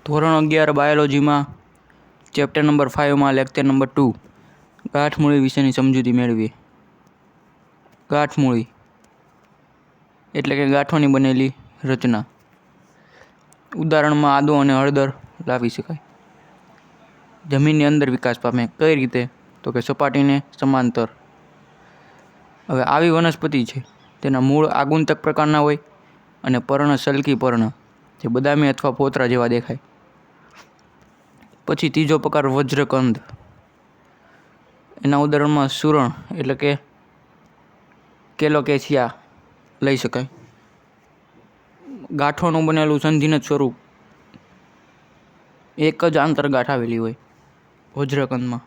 ધોરણ 11 બાયોલોજીમાં chapter number 5માં lecture number 2 ગાંઠમૂળી વિશેની સમજૂતી મેળવીએ। ગાંઠમૂળી એટલે કે ગાંઠોની બનેલી રચના। ઉદાહરણમાં આદુ અને હળદર લાવી શકાય। જમીનની અંદર વિકાસ પામે કઈ રીતે? તો કે સપાટીને સમાંતર। હવે આવી વનસ્પતિ છે તેના મૂળ આગુંતક પ્રકારના હોય અને પર્ણ સલ્કી પર્ણ જે બદામી અથવા ફોતરા જેવા દેખાય। પછી ત્રીજો પ્રકાર વજ્રકંદ। એના ઉદાહરણમાં સુરણ એટલે કે કેલોકેસિયા લઈ શકાય। ગાંઠોનું બનેલું સંધિનત સ્વરૂપ એક જ આંતરગાંઠ આવેલી હોય વજ્રકંદમાં।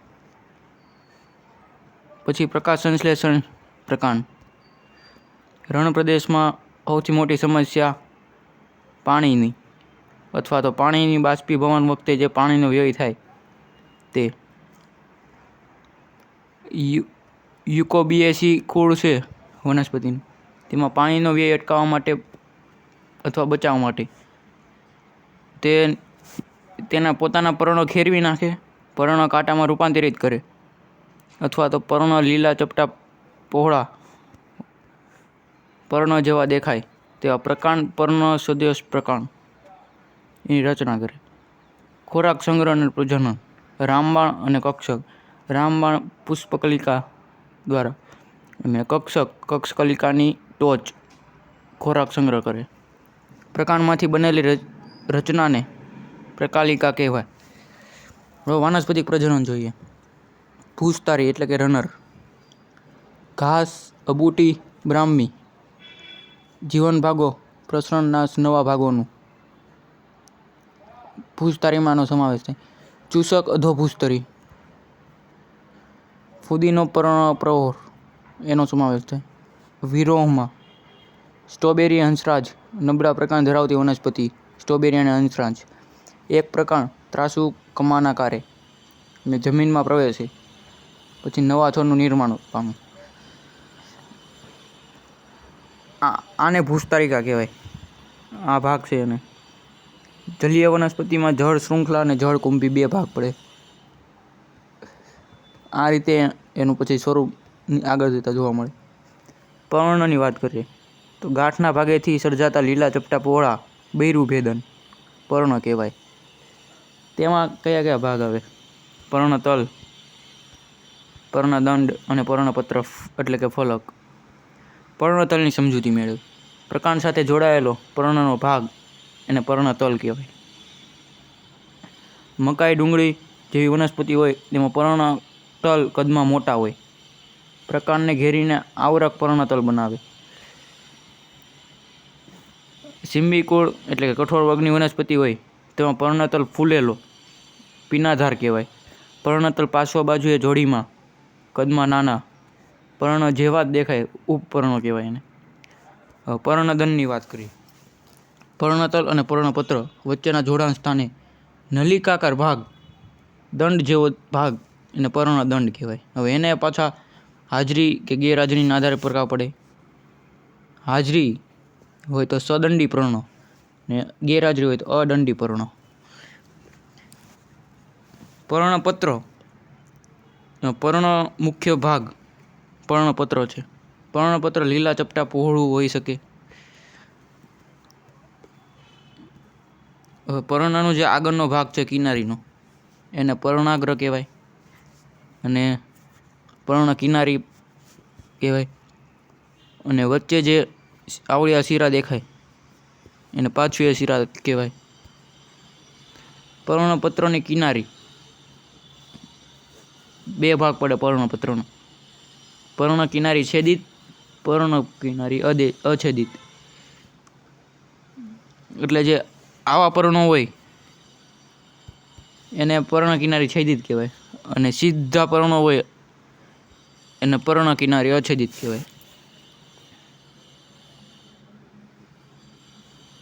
પછી પ્રકાશ સંશ્લેષણ પ્રકાંડ। રણ પ્રદેશમાં સૌથી મોટી સમસ્યા પાણીની અથવા તો પાણીની બાષ્પીભવન વખતે જે પાણીનો વ્યય થાય તે। યુકોબિએસી કુળ છે વનસ્પતિનું, તેમાં પાણીનો વ્યય અટકાવવા માટે અથવા બચાવવા માટે તેના પોતાના પર્ણો ખેરવી નાખે, પર્ણ કાંટામાં રૂપાંતરિત કરે અથવા તો પર્ણ લીલા ચપટા પહોળા પર્ણ જેવા દેખાય તેવા પ્રકાંડ પર્ણ સદૃશ પ્રકાંડ એની રચના કરે। ખોરાક સંગ્રહ અને પ્રજનન। રામબાણ અને કક્ષક। રામબાણ પુષ્પકલિકા દ્વારા અને કક્ષક કક્ષકલિકાની ટોચ ખોરાક સંગ્રહ કરે। પ્રકાંડમાંથી બનેલી રચનાને પ્રકાલિકા કહેવાય। હવે વાનસ્પતિક પ્રજનન જોઈએ। ભૂસ્તારી એટલે કે રનર, ઘાસ, અબૂટી, બ્રાહ્મી, જીવન ભાગો, પ્રસરણ નાશ નવા ભાગોનું ભૂસ્તારીમાંનો સમાવેશ થાય। ચૂસક અધોભૂસ્તરી, ફુદીનો પર્ણ પ્રહોર એનો સમાવેશ થાય। વિરોહમાં સ્ટ્રોબેરી હંસરાજ નબળા પ્રકાંડ ધરાવતી વનસ્પતિ સ્ટ્રોબેરી અને હંસરાજ। એક પ્રકાંડ ત્રાંસુ કમાનાકારે અને જમીનમાં પ્રવેશે પછી નવા છોડનું નિર્માણ પામે, આને ભૂસ્તારિકા કહેવાય। આ ભાગ છે એને જલીય વનસ્પતિમાં જળ શૃંખલા અને જળ કુંભી બે ભાગ પડે। આ રીતે એનું પછી સ્વરૂપ આગળ જતા જોવા મળે। પર્ણની વાત કરીએ તો ગાંઠના ભાગેથી સર્જાતા લીલા ચપટા પહોળા બૈરું ભેદન પર્ણ કહેવાય। તેમાં કયા કયા ભાગ આવે? પર્ણતલ, પર્ણદંડ અને પર્ણપત્ર એટલે કે ફલક। પર્ણતલની સમજૂતી મેળવી। પ્રકાંડ સાથે જોડાયેલો પર્ણનો ભાગ એને પર્ણતલ કહેવાય। મકાઈ, ડુંગળી જેવી વનસ્પતિ હોય તેમાં પર્ણતલ કદમાં મોટા હોય, પ્રકાંડને ઘેરીને આવરક પર્ણતલ બનાવે। સિંબીકુળ એટલે કે કઠોર વર્ગની વનસ્પતિ હોય તેમાં પર્ણતલ ફૂલેલો પીનાધાર કહેવાય। પર્ણતલ પાર્શ્વ બાજુએ જોડીમાં કદમાં નાના પર્ણ જેવા જ દેખાય ઉપપર્ણો કહેવાય એને। પર્ણદંડની વાત કરીએ। પર્ણતલ અને પર્ણપત્ર વચ્ચેના જોડાણ સ્થાને નલિકાકાર ભાગ દંડ જેવો ભાગ એને પર્ણદંડ કહેવાય। હવે એને પાછા હાજરી કે ગેરહાજરીના આધારે પ્રકાર પડે। હાજરી હોય તો સદંડી પર્ણો ને ગેરહાજરી હોય તો અદંડી પર્ણો। પર્ણપત્ર પર્ણ મુખ્ય ભાગ પર્ણપત્ર છે। પર્ણપત્ર લીલા ચપટા પહોળું હોઈ શકે। હવે પર્ણનો જે આગળનો ભાગ છે કિનારીનો એને પર્ણાગ્ર કહેવાય અને પર્ણ કિનારી કહેવાય અને વચ્ચે જે આવળિયા શીરા દેખાય એને પાર્શ્વીય શીરા કહેવાય। પર્ણપત્રની કિનારી બે ભાગ પડે પર્ણપત્રનો, પર્ણ કિનારી છેદિત, પર્ણ કિનારી અછેદિત। એટલે જે આવા પર્ણો હોય એને પર્ણ કિનારી છેદિત કહેવાય અને સીધા પર્ણો હોય એને પર્ણ કિનારી અછેદિત કહેવાય।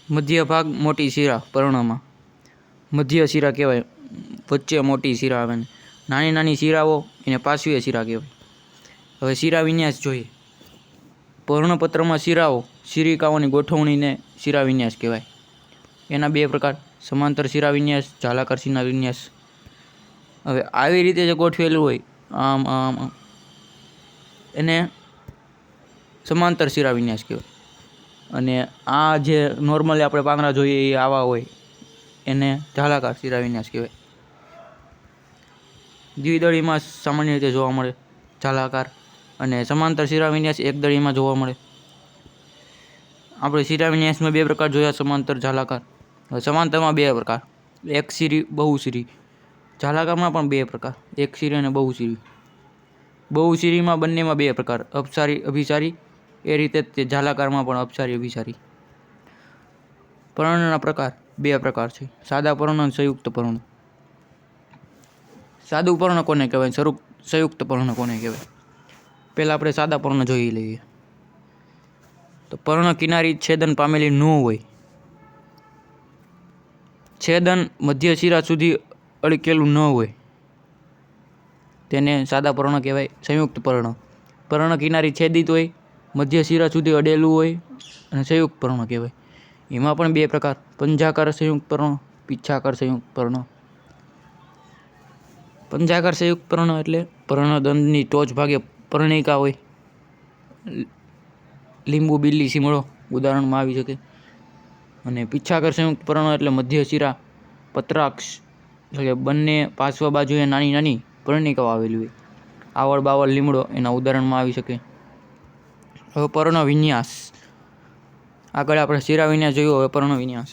મધ્ય ભાગ મોટી શીરા પર્ણમાં મધ્ય શીરા કહેવાય, વચ્ચે મોટી શીરા આવે ને નાની નાની શીરાઓ એને પાર્શ્વીય શીરા કહેવાય। હવે શીરા વિન્યાસ જોઈએ। પર્ણપત્રમાં શીરાઓ શીરિકાઓની ગોઠવણીને શીરા વિન્યાસ કહેવાય। એના બે પ્રકાર, સમાંતર શિરા વિન્યાસ, ઝાલાકાર શિરા વિન્યાસ. હવે આવી રીતે જે ગોઠવેલું હોય આમ આમ એને સમાંતર શિરા વિન્યાસ કહેવાય. અને આ જે નોર્મલી આપણે પાંદડા જોઈએ એ આવા હોય એને ઝાલાકાર શિરા વિન્યાસ કહેવાય. દ્વિદળીમાં સામાન્ય રીતે જોવા મળે ઝાલાકાર, અને સમાંતર શિરા વિન્યાસ એક દળીમાં જોવા મળે. આપણે શિરા વિન્યાસમાં બે પ્રકાર જોયા, સમાંતર, ઝાલાકાર. સમાંતરમાં બે પ્રકાર, એક શિરી, બહુશિરી. ઝાલાકારમાં પણ બે પ્રકાર, એક શિરી અને બહુશિરી. બહુશિરીમાં બંનેમાં બે પ્રકાર, અપસારી, અભિસારી. એ રીતે તે ઝાલાકારમાં પણ અપસારી, અભિસારી. પર્ણના પ્રકાર બે પ્રકાર છે, સાદા પર્ણ અને સંયુક્ત પર્ણ. સાદું પર્ણ કોને કહેવાય, સંયુક્ત પર્ણ કોને કહેવાય? પહેલાં આપણે સાદા પર્ણ જોઈ લઈએ. તો પર્ણ કિનારી છેદન પામેલી ન હોય, છેદન મધ્ય શિરા સુધી અડકેલું ન હોય, તેને સાદા પર્ણ કહેવાય. સંયુક્ત પર્ણ, પર્ણ કિનારી છેદિત હોય, મધ્ય શિરા સુધી અડેલું હોય અને સંયુક્ત પર્ણ કહેવાય. એમાં પણ બે પ્રકાર, પંજાકાર સંયુક્ત પર્ણ, પિચ્છાકાર સંયુક્ત પર્ણ. પંજાકાર સંયુક્ત પર્ણ એટલે પર્ણદંડની ટોચ ભાગે પર્ણિકા હોય. લીંબુ, બિલ્લી, સીમળો ઉદાહરણમાં આવી શકે. અને પિચ્છાકાર સંયુક્ત પર્ણ એટલે મધ્ય શિરા, પત્રાક્ષ, એટલે બંને પાર્શ્વ બાજુએ નાની નાની પર્ણિકાઓ આવેલી હોય. આવળ, બાવળ, લીમડો એના ઉદાહરણમાં આવી શકે. હવે પર્ણ વિન્યાસ, આગળ આપણે શિરા વિન્યાસ જોયો, હવે પર્ણ વિન્યાસ.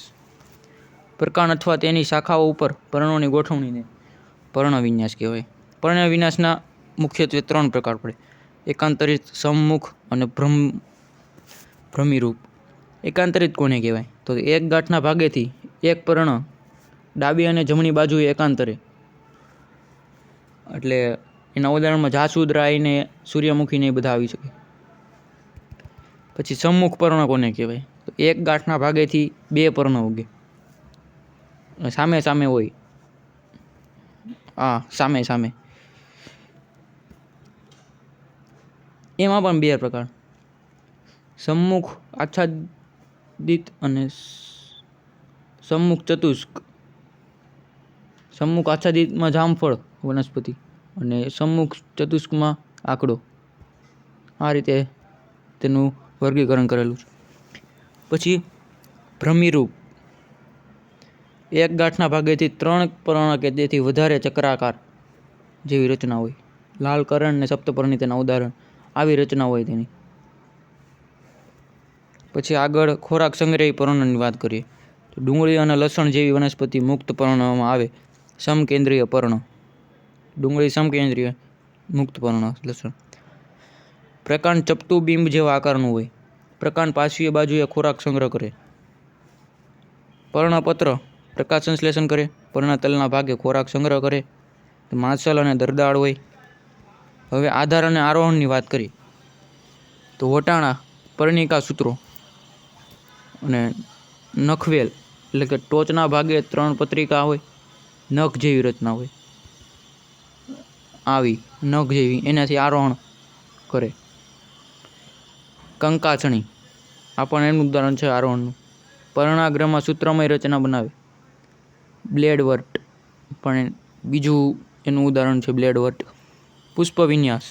પ્રકાંડ અથવા તેની શાખાઓ ઉપર પર્ણોની ગોઠવણીને પર્ણ વિન્યાસ કહેવાય. પર્ણ વિન્યાસના મુખ્યત્વે ત્રણ પ્રકાર પડે, એકાંતરિત, સમમુખ અને ભ્રમિરૂપ. એકાંતરિત કોને કહેવાય? તો એક ગાંઠના ભાગેથી એક પર્ણ ડાબી અને જમણી બાજુએ એકાંતરે, એટલે એના ઉદાહરણમાં જાસૂદરાય ને સૂર્યમુખી ને એ બધા આવી શકે. પછી સમ્મુખ પર્ણ કોને કહેવાય? તો એક ગાંઠના ભાગેથી બે પર્ણ ઉગે, સામે સામે હોય. સામે સામે. એમાં પણ બે પ્રકાર, સમ્મુખ આચ્છાદિત અને સમ્મુખ ચતુષ્ક. સમ્મુખ આચ્છાદિતમાં જામફળ વનસ્પતિ અને સમ્મુખ ચતુષ્કમાં આંકડો. આ રીતે તેનું વર્ગીકરણ કરેલું છે. પછી ભ્રમિરૂપ, એક ગાંઠના ભાગેથી ત્રણ પર્ણ કે તેથી વધારે ચક્રાકાર જેવી રચના હોય. લાલ કરણ ને સપ્તપર્ણી તેના ઉદાહરણ, આવી રચના હોય તેની. પછી આગળ ખોરાક સંગ્રહી પર્ણની વાત કરીએ તો ડુંગળી અને લસણ જેવી વનસ્પતિ મુક્ત પર્ણમાં આવે. સમકેન્દ્રીય પર્ણ, ડુંગળી સમકેન્દ્રીય, મુક્ત પર્ણ લસણ. પ્રકાંડ ચપટું બિંબ જેવા આકારનું હોય. પ્રકાંડ પાર્શ્વીય બાજુએ ખોરાક સંગ્રહ કરે. પર્ણપત્ર પ્રકાશ સંશ્લેષણ કરે. પર્ણતલના ભાગે ખોરાક સંગ્રહ કરે. માસલ અને દરદાળ હોય. હવે આધાર અને આરોહણની વાત કરીએ તો વટાણા, પર્ણિકા સૂત્રો અને નખવેલ, એટલે કે ટોચના ભાગે ત્રણ પત્રિકા હોય, નખ જેવી રચના હોય, આવી નખ જેવી, એનાથી આરોહણ કરે. કંકાસણી, આ પણ એનું ઉદાહરણ છે આરોહણનું. પર્ણાગ્રમાં સૂત્રમય રચના બનાવે. બ્લેડવર્ટ પણ બીજું એનું ઉદાહરણ છે, બ્લેડવર્ટ. પુષ્પ વિન્યાસ,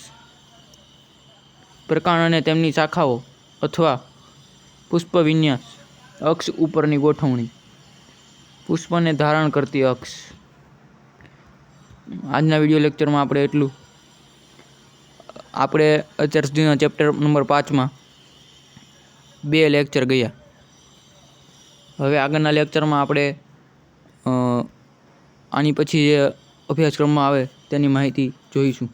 પ્રકાંડ અને તેમની શાખાઓ અથવા પુષ્પ વિન્યાસ, અક્ષ ઉપરની ગોઠવણી, પુષ્પને ધારણ કરતી અક્ષ. આજના વિડીયો લેક્ચરમાં આપણે એટલું. આપણે અત્યાર સુધીના ચેપ્ટર નંબર 5માં 2 લેક્ચર ગયા. હવે આગળના લેક્ચરમાં આપણે આની પછી જે અભ્યાસક્રમમાં આવે તેની માહિતી જોઈશું.